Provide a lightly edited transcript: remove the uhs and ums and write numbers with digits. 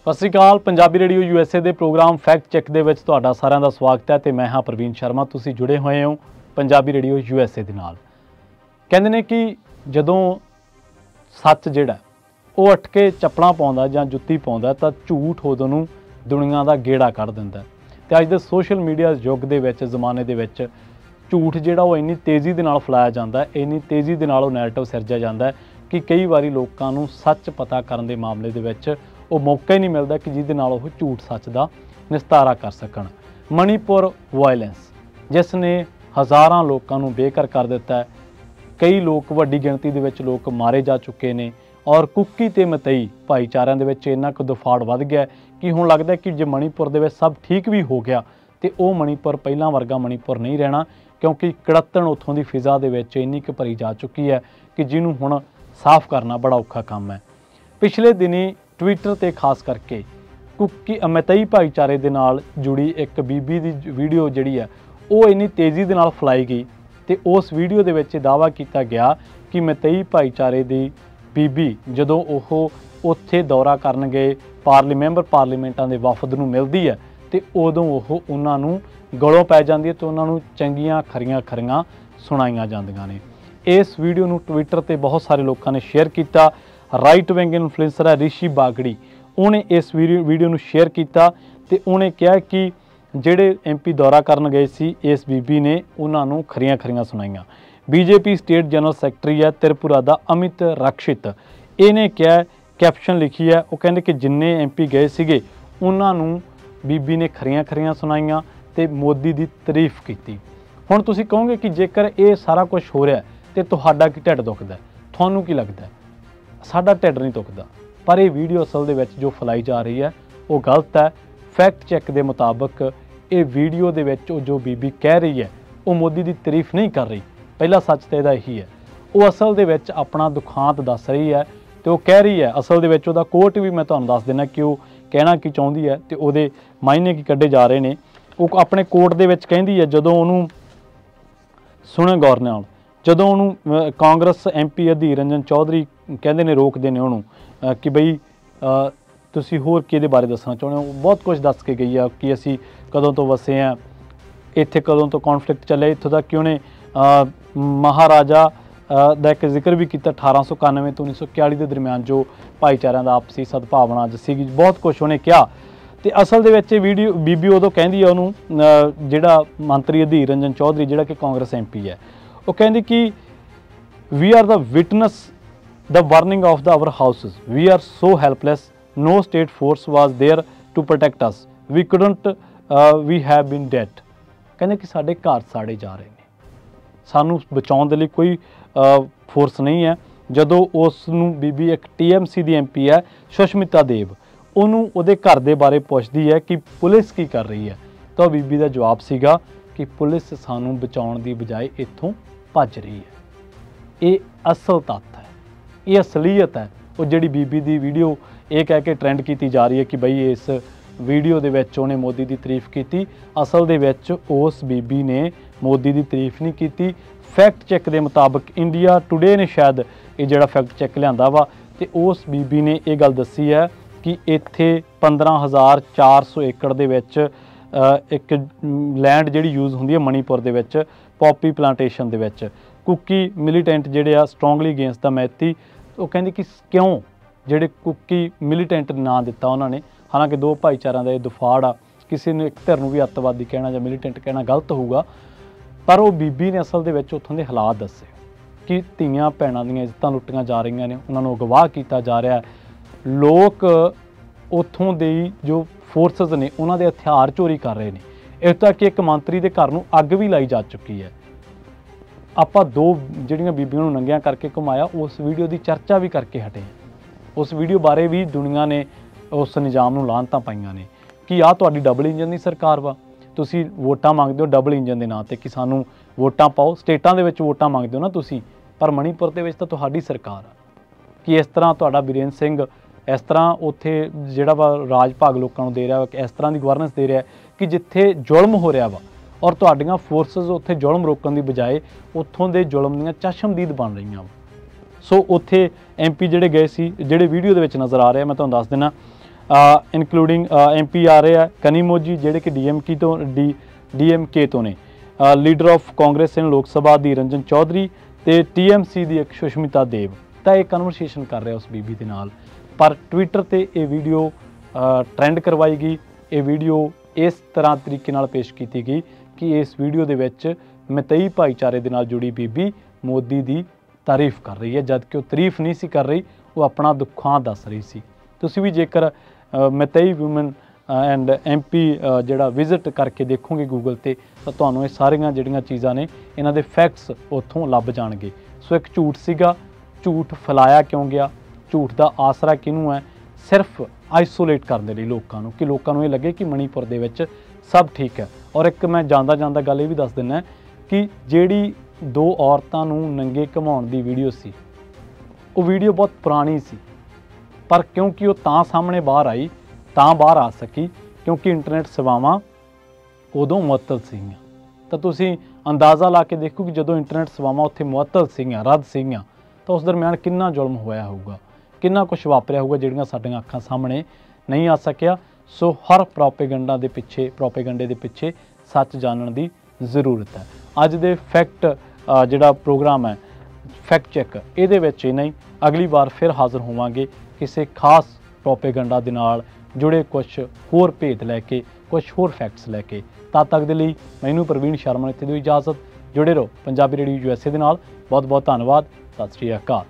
ਸਤਿ ਸ਼੍ਰੀ ਅਕਾਲ। Punjabi radio USA ਦੇ programme fact check ਦੇ ਵਿੱਚ ਤੁਹਾਡਾ ਸਾਰਿਆਂ ਦਾ ਸਵਾਗਤ ਹੈ ਤੇ ਮੈਂ ਹਾਂ ਪ੍ਰਵੀਨ ਸ਼ਰਮਾ। ਤੁਸੀਂ ਜੁੜੇ ਹੋਏ ਹੋ ਪੰਜਾਬੀ ਰੇਡੀਓ USA ਦੇ ਨਾਲ। ਕਹਿੰਦੇ ਨੇ ਕਿ ਜਦੋਂ ਸੱਚ ਜਿਹੜਾ ਉਹ ਉੱਠ ਕੇ ਚੱਪਲਾਂ ਪਾਉਂਦਾ ਜਾਂ ਜੁੱਤੀ ਪਾਉਂਦਾ ਤਾਂ ਝੂਠ ਉਦੋਂ ਨੂੰ ਦੁਨੀਆ ਦਾ ਗੇੜਾ ਕੱਢ ਦਿੰਦਾ। ਤੇ ਅੱਜ ਦੇ ਸੋਸ਼ਲ ਮੀਡੀਆ ਯੁੱਗ ਦੇ ਵਿੱਚ ਜ਼ਮਾਨੇ ਦੇ ਵਿੱਚ ਝੂਠ ਜਿਹੜਾ ਉਹ ਇੰਨੀ ਤੇਜ਼ੀ ਦੇ ਨਾਲ ਫੈਲਾਇਆ ਜਾਂਦਾ, ਇੰਨੀ ਤੇਜ਼ੀ ਦੇ ਨਾਲ ਉਹ ਨੈਰੇਟਿਵ ਸਿਰਜਿਆ ਜਾਂਦਾ ਕਿ ਕਈ ਵਾਰੀ ਲੋਕਾਂ ਨੂੰ ਸੱਚ ਪਤਾ ਕਰਨ ਦੇ ਮਾਮਲੇ ਦੇ ਵਿੱਚ ਉਹ ਮੌਕਾ ਹੀ ਨਹੀਂ ਮਿਲਦਾ ਕਿ ਜਿਹਦੇ ਨਾਲ ਉਹ ਝੂਠ ਸੱਚ ਦਾ ਨਿਸਤਾਰਾ ਕਰ ਸਕਣ। ਮਣੀਪੁਰ ਵਾਇਲੈਂਸ ਜਿਸ ਨੇ ਹਜ਼ਾਰਾਂ ਲੋਕਾਂ ਨੂੰ ਬੇਘਰ ਕਰ ਦਿੱਤਾ ਹੈ, ਕਈ ਲੋਕ ਵੱਡੀ ਗਿਣਤੀ ਦੇ ਵਿੱਚ ਲੋਕ ਮਾਰੇ ਜਾ ਚੁੱਕੇ ਨੇ ਔਰ ਕੁੱਕੀ ਤੇ ਮਤਈ ਭਾਈਚਾਰਿਆਂ ਦੇ ਵਿੱਚ ਇੰਨਾ ਕੁ ਦਫਾੜ ਵੱਧ ਗਿਆ ਕਿ ਹੁਣ ਲੱਗਦਾ ਕਿ ਜੇ ਮਣੀਪੁਰ ਦੇ ਵਿੱਚ ਸਭ ਠੀਕ ਵੀ ਹੋ ਗਿਆ ਤੇ ਉਹ ਮਣੀਪੁਰ ਪਹਿਲਾਂ ਵਰਗਾ ਮਣੀਪੁਰ ਨਹੀਂ ਰਹਿਣਾ, ਕਿਉਂਕਿ ਕੜੱਤਣ ਉੱਥੋਂ ਦੀ ਫਿਜ਼ਾ ਦੇ ਵਿੱਚ ਇੰਨੀ ਕੁ ਭਰੀ ਜਾ ਚੁੱਕੀ ਹੈ ਕਿ ਜਿਹਨੂੰ ਹੁਣ ਸਾਫ਼ ਕਰਨਾ ਬੜਾ ਔਖਾ ਕੰਮ ਹੈ। ਪਿਛਲੇ ਦਿਨੀ ਟਵਿੱਟਰ ਤੇ ਖਾਸ ਕਰਕੇ ਕੁੱਕੀ ਮਤਈ ਭਾਈਚਾਰੇ ਦੇ ਨਾਲ ਜੁੜੀ ਇੱਕ ਬੀਬੀ ਦੀ ਵੀਡੀਓ ਜਿਹੜੀ ਹੈ ਉਹ ਇੰਨੀ ਤੇਜ਼ੀ ਦੇ ਨਾਲ ਫੈਲਾਈ ਗਈ ਤੇ ਉਸ ਵੀਡੀਓ ਦੇ ਵਿੱਚ ਦਾਅਵਾ ਕੀਤਾ ਗਿਆ ਕਿ ਮਤਈ ਭਾਈਚਾਰੇ ਦੀ ਬੀਬੀ ਜਦੋਂ ਉਹ ਉੱਥੇ ਦੌਰਾ ਕਰਨ ਗਏ ਮੈਂਬਰ ਪਾਰਲੀਮੈਂਟਾਂ ਦੇ ਵਫਦ ਨੂੰ ਮਿਲਦੀ ਹੈ ਤੇ ਉਦੋਂ ਉਹ ਉਹਨਾਂ ਨੂੰ ਗਲੋਂ ਪੈ ਜਾਂਦੀ ਹੈ ਤੇ ਉਹਨਾਂ ਨੂੰ ਚੰਗੀਆਂ ਖਰੀਆਂ ਸੁਣਾਈਆਂ ਜਾਂਦੀਆਂ ਨੇ। ਇਸ ਵੀਡੀਓ ਨੂੰ ਟਵਿੱਟਰ ਤੇ ਬਹੁਤ ਸਾਰੇ ਲੋਕਾਂ ਨੇ ਸ਼ੇਅਰ ਕੀਤਾ। ਰਾਈਟ ਵਿੰਗ ਇਨਫਲੂਐਂਸਰ ਹੈ ਰਿਸ਼ੀ ਬਾਗੜੀ, ਉਹਨੇ ਇਸ ਵੀਡੀਓ ਨੂੰ ਸ਼ੇਅਰ ਕੀਤਾ ਤੇ ਉਹਨੇ ਕਿਹਾ ਕਿ ਜਿਹੜੇ MP ਦੌਰਾ ਕਰਨ ਗਏ ਸੀ ਇਸ ਬੀਬੀ ਨੇ ਉਹਨਾਂ ਨੂੰ ਖਰੀਆਂ ਸੁਣਾਈਆਂ। BJP ਸਟੇਟ ਜਨਰਲ ਸੈਕਟਰੀ ਹੈ ਤ੍ਰਿਪੁਰਾ ਦਾ ਅਮਿਤ ਰਕਸ਼ਿਤ, ਇਹਨੇ ਕਿਹਾ, ਕੈਪਸ਼ਨ ਲਿਖੀ ਹੈ, ਉਹ ਕਹਿੰਦੇ ਕਿ ਜਿੰਨੇ MP ਗਏ ਸੀਗੇ ਉਹਨਾਂ ਨੂੰ ਬੀਬੀ ਨੇ ਖਰੀਆਂ ਸੁਣਾਈਆਂ ਤੇ ਮੋਦੀ ਦੀ ਤਾਰੀਫ ਕੀਤੀ। ਹੁਣ ਤੁਸੀਂ ਕਹੋਗੇ ਕਿ ਜੇਕਰ ਇਹ ਸਾਰਾ ਕੁਝ ਹੋ ਰਿਹਾ ਤੇ ਤੁਹਾਡਾ ਕੀ ਢਿੱਡ ਦੁਖਦਾ, ਤੁਹਾਨੂੰ ਕੀ ਲੱਗਦਾ? ਸਾਡਾ ਢਿੱਡ ਨਹੀਂ ਦੁਖਦਾ, ਪਰ ਇਹ ਵੀਡੀਓ ਅਸਲ ਦੇ ਵਿੱਚ ਜੋ ਫੈਲਾਈ ਜਾ ਰਹੀ ਹੈ ਉਹ ਗਲਤ ਹੈ। ਫੈਕਟ ਚੈੱਕ ਦੇ ਮੁਤਾਬਕ ਇਹ ਵੀਡੀਓ ਦੇ ਵਿੱਚ ਉਹ ਜੋ ਬੀਬੀ ਕਹਿ ਰਹੀ ਹੈ ਉਹ ਮੋਦੀ ਦੀ ਤਾਰੀਫ ਨਹੀਂ ਕਰ ਰਹੀ। ਪਹਿਲਾ ਸੱਚ ਤਾਂ ਇਹਦਾ ਇਹੀ ਹੈ, ਉਹ ਅਸਲ ਦੇ ਵਿੱਚ ਆਪਣਾ ਦੁਖਾਂਤ ਦੱਸ ਰਹੀ ਹੈ ਤੇ ਉਹ ਕਹਿ ਰਹੀ ਹੈ, ਅਸਲ ਦੇ ਵਿੱਚ ਉਹਦਾ ਕੋਟ ਵੀ ਮੈਂ ਤੁਹਾਨੂੰ ਦੱਸ ਦਿੰਦਾ ਕਿ ਉਹ ਕਹਿਣਾ ਕੀ ਚਾਹੁੰਦੀ ਹੈ ਤੇ ਉਹਦੇ ਮਾਇਨੇ ਕੀ ਕੱਢੇ ਜਾ ਰਹੇ ਨੇ। ਉਹ ਆਪਣੇ ਕੋਟ ਦੇ ਵਿੱਚ ਕਹਿੰਦੀ ਹੈ, ਜਦੋਂ ਉਹਨੂੰ ਸੁਣੇ ਗੌਰ ਨਾਲ, ਜਦੋਂ ਉਹਨੂੰ ਕਾਂਗਰਸ MP ਅਧੀਰ ਰੰਜਨ ਚੌਧਰੀ ਕਹਿੰਦੇ ਨੇ, ਰੋਕਦੇ ਨੇ ਉਹਨੂੰ ਕਿ ਬਈ ਤੁਸੀਂ ਹੋਰ ਕਿਹਦੇ ਬਾਰੇ ਦੱਸਣਾ ਚਾਹੁੰਦੇ ਹੋ। ਬਹੁਤ ਕੁਝ ਦੱਸ ਕੇ ਗਈ ਆ ਕਿ ਅਸੀਂ ਕਦੋਂ ਤੋਂ ਵਸੇ ਹਾਂ ਇੱਥੇ, ਕਦੋਂ ਤੋਂ ਕੌਨਫਲਿਕਟ ਚੱਲਿਆ, ਇੱਥੋਂ ਤੱਕ ਕਿ ਉਹਨੇ ਮਹਾਰਾਜਾ ਦਾ ਇੱਕ ਜ਼ਿਕਰ ਵੀ ਕੀਤਾ 1891 ਤੋਂ 1941 ਦੇ ਦਰਮਿਆਨ ਜੋ ਭਾਈਚਾਰਿਆਂ ਦਾ ਆਪਸੀ ਸਦਭਾਵਨਾ ਸੀਗੀ, ਬਹੁਤ ਕੁਝ ਉਹਨੇ ਕਿਹਾ। ਤੇ ਅਸਲ ਦੇ ਵਿੱਚ ਇਹ ਵੀਡੀਓ ਬੀਬੀ ਉਦੋਂ ਕਹਿੰਦੀ ਹੈ ਉਹਨੂੰ, ਜਿਹੜਾ ਮੰਤਰੀ ਅਧੀਰ ਰੰਜਨ ਚੌਧਰੀ ਜਿਹੜਾ ਕਿ ਕਾਂਗਰਸ MP ਹੈ, ਉਹ ਕਹਿੰਦੀ ਕਿ we are the witness the burning of our houses, we are so helpless, no state force was there to protect us, we couldn't we have been dead। ਕਹਿੰਦੇ ਕਿ ਸਾਡੇ ਘਰ ਸਾੜੇ ਜਾ ਰਹੇ ਨੇ, ਸਾਨੂੰ ਬਚਾਉਣ ਦੇ ਲਈ ਕੋਈ ਫੋਰਸ ਨਹੀਂ ਹੈ। ਜਦੋਂ ਉਸ ਨੂੰ ਬੀਬੀ ਇੱਕ TMC ਦੀ MP ਹੈ ਸੁਸ਼ਮਿਤਾ ਦੇਵ, ਉਹਨੂੰ ਉਹਦੇ ਘਰ ਦੇ ਬਾਰੇ ਪੁੱਛਦੀ ਹੈ ਕਿ ਪੁਲਿਸ ਕੀ ਕਰ ਰਹੀ ਹੈ, ਤਾਂ ਬੀਬੀ ਦਾ ਜਵਾਬ ਸੀਗਾ ਕਿ ਪੁਲਿਸ ਸਾਨੂੰ ਬਚਾਉਣ ਦੀ ਬਜਾਏ ਇੱਥੋਂ ਭੱਜ ਰਹੀ ਹੈ। ਇਹ ਅਸਲ ਤੱਥ ਹੈ, ਇਹ ਅਸਲੀਅਤ ਹੈ। ਉਹ ਜਿਹੜੀ ਬੀਬੀ ਦੀ ਵੀਡੀਓ ਇਹ ਕਹਿ ਕੇ ਟ੍ਰੈਂਡ ਕੀਤੀ ਜਾ ਰਹੀ ਹੈ ਕਿ ਬਈ ਇਸ ਵੀਡੀਓ ਦੇ ਵਿੱਚ ਉਹਨੇ ਮੋਦੀ ਦੀ ਤਾਰੀਫ ਕੀਤੀ, ਅਸਲ ਦੇ ਵਿੱਚ ਉਸ ਬੀਬੀ ਨੇ ਮੋਦੀ ਦੀ ਤਾਰੀਫ ਨਹੀਂ ਕੀਤੀ। ਫੈਕਟ ਚੈੱਕ ਦੇ ਮੁਤਾਬਕ ਇੰਡੀਆ ਟੁਡੇ ਨੇ ਸ਼ਾਇਦ ਇਹ ਜਿਹੜਾ ਫੈਕਟ ਚੈੱਕ ਲਿਆਂਦਾ ਵਾ ਤੇ ਉਸ ਬੀਬੀ ਨੇ ਇਹ ਗੱਲ ਦੱਸੀ ਹੈ ਕਿ ਇੱਥੇ 15,400 ਏਕੜ ਦੇ ਵਿੱਚ ਇੱਕ ਲੈਂਡ ਜਿਹੜੀ ਯੂਜ਼ ਹੁੰਦੀ ਹੈ ਮਣੀਪੁਰ ਦੇ ਵਿੱਚ ਪੌਪੀ ਪਲਾਂਟੇਸ਼ਨ ਦੇ ਵਿੱਚ, ਕੁੱਕੀ ਮਿਲੀਟੈਂਟ ਜਿਹੜੇ ਆ ਸਟਰੋਂਗਲੀ ਅਗੇਂਸਟ ਦਾ ਮੈਤੀ। ਉਹ ਕਹਿੰਦੇ ਕਿ ਕਿਉਂ ਜਿਹੜੇ ਕੁੱਕੀ ਮਿਲੀਟੈਂਟ ਨਾਂ ਦਿੱਤਾ ਉਹਨਾਂ ਨੇ, ਹਾਲਾਂਕਿ ਦੋ ਭਾਈਚਾਰਿਆਂ ਦਾ ਇਹ ਦਫਾੜ ਆ, ਕਿਸੇ ਨੂੰ ਇੱਕ ਧਿਰ ਨੂੰ ਵੀ ਅੱਤਵਾਦੀ ਕਹਿਣਾ ਜਾਂ ਮਿਲੀਟੈਂਟ ਕਹਿਣਾ ਗਲਤ ਹੋਊਗਾ, ਪਰ ਉਹ ਬੀਬੀ ਨੇ ਅਸਲ ਦੇ ਵਿੱਚ ਉੱਥੋਂ ਦੇ ਹਾਲਾਤ ਦੱਸੇ ਕਿ ਧੀਆਂ ਭੈਣਾਂ ਦੀਆਂ ਇੱਜ਼ਤਾਂ ਲੁੱਟੀਆਂ ਜਾ ਰਹੀਆਂ ਨੇ, ਉਹਨਾਂ ਨੂੰ ਅਗਵਾਹ ਕੀਤਾ ਜਾ ਰਿਹਾ, ਲੋਕ ਉੱਥੋਂ ਦੇ ਜੋ ਫੋਰਸਸ ਨੇ ਉਹਨਾਂ ਦੇ ਹਥਿਆਰ ਚੋਰੀ ਕਰ ਰਹੇ ਨੇ, ਇੱਥੋਂ ਤੱਕ ਕਿ ਇੱਕ ਮੰਤਰੀ ਦੇ ਘਰ ਨੂੰ ਅੱਗ ਵੀ ਲਾਈ ਜਾ ਚੁੱਕੀ ਹੈ। ਆਪਾਂ ਦੋ ਜਿਹੜੀਆਂ ਬੀਬੀਆਂ ਨੂੰ ਨੰਗਿਆਂ ਕਰਕੇ ਘੁਮਾਇਆ, ਉਸ ਵੀਡੀਓ ਦੀ ਚਰਚਾ ਵੀ ਕਰਕੇ ਹਟੇ ਹਾਂ। ਉਸ ਵੀਡੀਓ ਬਾਰੇ ਵੀ ਦੁਨੀਆ ਨੇ ਉਸ ਨਿਜ਼ਾਮ ਨੂੰ ਲਾਹਨਤਾਂ ਪਾਈਆਂ ਨੇ ਕਿ ਆਹ ਤੁਹਾਡੀ ਡਬਲ ਇੰਜਨ ਦੀ ਸਰਕਾਰ ਵਾ, ਤੁਸੀਂ ਵੋਟਾਂ ਮੰਗਦੇ ਹੋ ਡਬਲ ਇੰਜਨ ਦੇ ਨਾਂ 'ਤੇ ਕਿ ਸਾਨੂੰ ਵੋਟਾਂ ਪਾਓ, ਸਟੇਟਾਂ ਦੇ ਵਿੱਚ ਵੋਟਾਂ ਮੰਗਦੇ ਹੋ ਨਾ ਤੁਸੀਂ, ਪਰ ਮਣੀਪੁਰ ਦੇ ਵਿੱਚ ਤਾਂ ਤੁਹਾਡੀ ਸਰਕਾਰ ਆ। ਕਿ ਇਸ ਤਰ੍ਹਾਂ ਤੁਹਾਡਾ ਬੀਰੇਂਦਰ ਸਿੰਘ ਇਸ ਤਰ੍ਹਾਂ ਉੱਥੇ ਜਿਹੜਾ ਵਾ ਰਾਜ ਭਾਗ ਲੋਕਾਂ ਨੂੰ ਦੇ ਰਿਹਾ ਵਾ, ਕਿ ਇਸ ਤਰ੍ਹਾਂ ਦੀ ਗਵਰਨੈਂਸ ਦੇ ਰਿਹਾ ਕਿ ਜਿੱਥੇ ਜ਼ੁਲਮ ਹੋ ਰਿਹਾ ਵਾ ਔਰ ਤੁਹਾਡੀਆਂ ਫੋਰਸਸ ਉੱਥੇ ਜ਼ੁਲਮ ਰੋਕਣ ਦੀ ਬਜਾਏ ਉੱਥੋਂ ਦੇ ਜ਼ੁਲਮ ਦੀਆਂ ਚਸ਼ਮਦੀਦ ਬਣ ਰਹੀਆਂ ਵਾ। ਸੋ ਉੱਥੇ MP ਜਿਹੜੇ ਗਏ ਸੀ, ਜਿਹੜੇ ਵੀਡੀਓ ਦੇ ਵਿੱਚ ਨਜ਼ਰ ਆ ਰਹੇ, ਮੈਂ ਤੁਹਾਨੂੰ ਦੱਸ ਦਿੰਦਾ, ਇਨਕਲੂਡਿੰਗ MP ਆ ਰਹੇ ਆ ਕਨੀਮੋਜੀ ਜਿਹੜੇ ਕਿ DMK ਤੋਂ ਨੇ, ਲੀਡਰ ਆਫ ਕਾਂਗਰਸ ਇਨ ਲੋਕ ਸਭਾ ਦੀ ਰੰਜਨ ਚੌਧਰੀ ਤੇ TMC ਦੀ ਇੱਕ ਸੁਸ਼ਮਿਤਾ ਦੇਵ। ਤਾਂ ਇਹ ਕਨਵਰਸੇਸ਼ਨ ਕਰ ਰਿਹਾ ਉਸ ਬੀਬੀ ਦੇ ਨਾਲ, ਪਰ ਟਵਿੱਟਰ ਤੇ ਇਹ ਵੀਡੀਓ ਟ੍ਰੈਂਡ ਕਰਵਾਈ ਗਈ। ਇਹ ਵੀਡੀਓ ਇਸ ਤਰ੍ਹਾਂ ਤਰੀਕੇ ਨਾਲ ਪੇਸ਼ ਕੀਤੀ ਗਈ ਕਿ ਇਸ ਵੀਡੀਓ ਦੇ ਵਿੱਚ ਮਤਈ ਭਾਈਚਾਰੇ ਦੇ ਨਾਲ ਜੁੜੀ ਬੀਬੀ ਮੋਦੀ ਦੀ ਤਾਰੀਫ ਕਰ ਰਹੀ ਹੈ, ਜਦ ਕਿ ਉਹ ਤਾਰੀਫ ਨਹੀਂ ਸੀ ਕਰ ਰਹੀ, ਉਹ ਆਪਣਾ ਦੁੱਖਾਂ ਦੱਸ ਰਹੀ ਸੀ। ਤੁਸੀਂ ਵੀ ਜੇਕਰ ਮਤਈ ਵੂਮਨ ਐਂਡ MP ਜਿਹੜਾ ਵਿਜ਼ਿਟ ਕਰਕੇ ਦੇਖੋਗੇ ਗੂਗਲ ਤੇ, ਤਾਂ ਤੁਹਾਨੂੰ ਇਹ ਸਾਰੀਆਂ ਜਿਹੜੀਆਂ ਚੀਜ਼ਾਂ ਨੇ ਇਹਨਾਂ ਦੇ ਫੈਕਟਸ ਉੱਥੋਂ ਲੱਭ ਜਾਣਗੇ। ਸੋ ਇੱਕ ਝੂਠ ਸੀਗਾ, ਝੂਠ ਫੈਲਾਇਆ ਕਿਉਂ ਗਿਆ, ਝੂਠ ਦਾ ਆਸਰਾ ਕਿਹਨੂੰ ਹੈ? ਸਿਰਫ ਆਈਸੋਲੇਟ ਕਰਨ ਦੇ ਲਈ ਲੋਕਾਂ ਨੂੰ, ਕਿ ਲੋਕਾਂ ਨੂੰ ਇਹ ਲੱਗੇ ਕਿ ਮਣੀਪੁਰ ਦੇ ਵਿੱਚ ਸਭ ਠੀਕ ਹੈ। ਔਰ ਇੱਕ ਮੈਂ ਜਾਂਦਾ ਗੱਲ ਇਹ ਵੀ ਦੱਸ ਦਿੰਦਾ ਕਿ ਜਿਹੜੀ 2 ਔਰਤਾਂ ਨੂੰ ਨੰਗੇ ਘੁਮਾਉਣ ਦੀ ਵੀਡੀਓ ਸੀ, ਉਹ ਵੀਡੀਓ ਬਹੁਤ ਪੁਰਾਣੀ ਸੀ, ਪਰ ਕਿਉਂਕਿ ਉਹ ਤਾਂ ਸਾਹਮਣੇ ਬਾਹਰ ਆ ਸਕੀ ਕਿਉਂਕਿ ਇੰਟਰਨੈਟ ਸੇਵਾਵਾਂ ਉਦੋਂ ਮੁਅੱਤਲ ਸੀਗੀਆਂ। ਤਾਂ ਤੁਸੀਂ ਅੰਦਾਜ਼ਾ ਲਾ ਕੇ ਦੇਖੋ ਕਿ ਜਦੋਂ ਇੰਟਰਨੈਟ ਸੇਵਾਵਾਂ ਉੱਥੇ ਮੁਅੱਤਲ ਸੀਗੀਆਂ, ਰੱਦ ਸੀਗੀਆਂ, ਤਾਂ ਉਸ ਦਰਮਿਆਨ ਕਿੰਨਾ ਜ਼ੁਲਮ ਹੋਇਆ ਹੋਊਗਾ, ਕਿੰਨਾ ਕੁਛ ਵਾਪਰਿਆ ਹੋਊਗਾ ਜਿਹੜੀਆਂ ਸਾਡੀਆਂ ਅੱਖਾਂ ਸਾਹਮਣੇ ਨਹੀਂ ਆ ਸਕਿਆ। ਸੋ ਹਰ ਪ੍ਰੋਪੇਗੰਡੇ ਦੇ ਪਿੱਛੇ ਸੱਚ ਜਾਣਨ ਦੀ ਜ਼ਰੂਰਤ ਹੈ। ਅੱਜ ਦੇ ਫੈਕਟ ਜਿਹੜਾ ਪ੍ਰੋਗਰਾਮ ਹੈ ਫੈਕਟ ਚੈੱਕ, ਇਹਦੇ ਵਿੱਚ ਹੀ ਨਹੀਂ, ਅਗਲੀ ਵਾਰ ਫਿਰ ਹਾਜ਼ਰ ਹੋਵਾਂਗੇ ਕਿਸੇ ਖਾਸ ਪ੍ਰੋਪੇਗੰਡਾ ਦੇ ਨਾਲ ਜੁੜੇ ਕੁਛ ਹੋਰ ਭੇਦ ਲੈ ਕੇ, ਕੁਛ ਹੋਰ ਫੈਕਟਸ ਲੈ ਕੇ। ਤਦ ਤੱਕ ਦੇ ਲਈ ਮੈਨੂੰ ਪ੍ਰਵੀਨ ਸ਼ਰਮਾ ਨੇ ਇੱਥੇ ਦਿਓ ਇਜਾਜ਼ਤ। ਜੁੜੇ ਰਹੋ ਪੰਜਾਬੀ ਰੇਡੀਓ USA ਦੇ ਨਾਲ। ਬਹੁਤ ਬਹੁਤ ਧੰਨਵਾਦ। ਸਤਿ ਸ਼੍ਰੀ ਅਕਾਲ।